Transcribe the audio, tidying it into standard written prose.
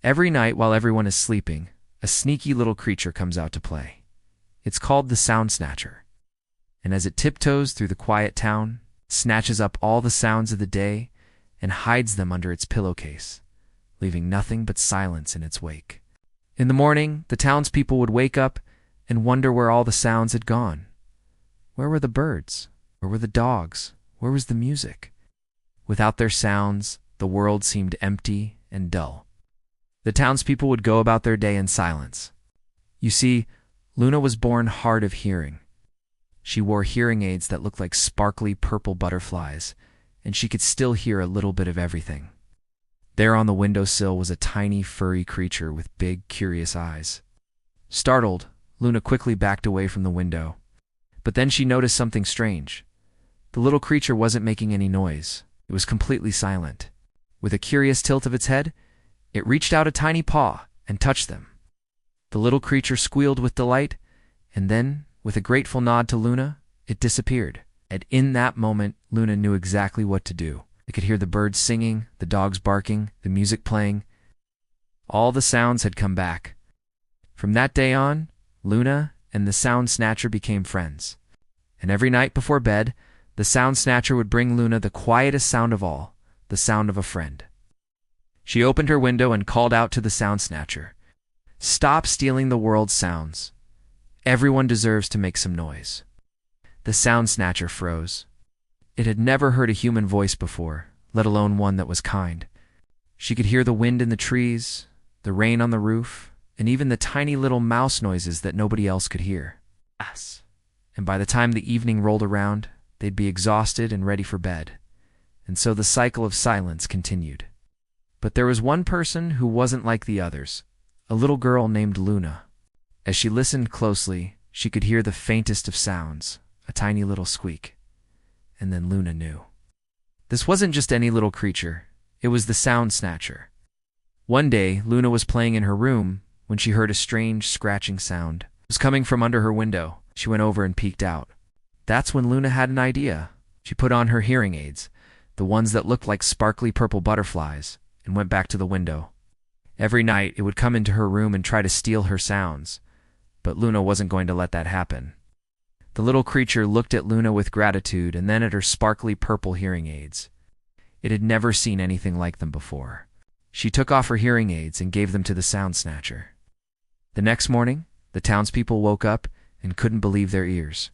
Every night while everyone is sleeping, a sneaky little creature comes out to play. It's called the Sound Snatcher. And as it tiptoes through the quiet town, snatches up all the sounds of the day and hides them under its pillowcase, leaving nothing but silence in its wake. In the morning, the townspeople would wake up and wonder where all the sounds had gone. Where were the birds? Where were the dogs? Where was the music? Without their sounds, the world seemed empty and dull. The townspeople would go about their day in silence. You see, Luna was born hard of hearing. She wore hearing aids that looked like sparkly purple butterflies, and she could still hear a little bit of everything. There on the windowsill was a tiny, furry creature with big, curious eyes. Startled, Luna quickly backed away from the window. But then she noticed something strange. The little creature wasn't making any noise. It was completely silent. With a curious tilt of its head, it reached out a tiny paw and touched them. The little creature squealed with delight, and then, with a grateful nod to Luna, it disappeared. And in that moment, Luna knew exactly what to do. They could hear the birds singing, the dogs barking, the music playing. All the sounds had come back. From that day on, Luna and the Sound Snatcher became friends. And every night before bed, the Sound Snatcher would bring Luna the quietest sound of all, the sound of a friend. She opened her window and called out to the Sound Snatcher, "Stop stealing the world's sounds. Everyone deserves to make some noise." The Sound Snatcher froze. It had never heard a human voice before, let alone one that was kind. She could hear the wind in the trees, the rain on the roof, and even the tiny little mouse noises that nobody else could hear. And by the time the evening rolled around, they'd be exhausted and ready for bed. And so the cycle of silence continued. But there was one person who wasn't like the others, a little girl named Luna. As she listened closely, she could hear the faintest of sounds, a tiny little squeak. And then Luna knew. This wasn't just any little creature. It was the Sound Snatcher. One day, Luna was playing in her room when she heard a strange scratching sound. It was coming from under her window. She went over and peeked out. That's when Luna had an idea. She put on her hearing aids, the ones that looked like sparkly purple butterflies, and went back to the window. Every night, it would come into her room and try to steal her sounds, but Luna wasn't going to let that happen. The little creature looked at Luna with gratitude and then at her sparkly purple hearing aids. It had never seen anything like them before. She took off her hearing aids and gave them to the Sound Snatcher. The next morning, the townspeople woke up and couldn't believe their ears.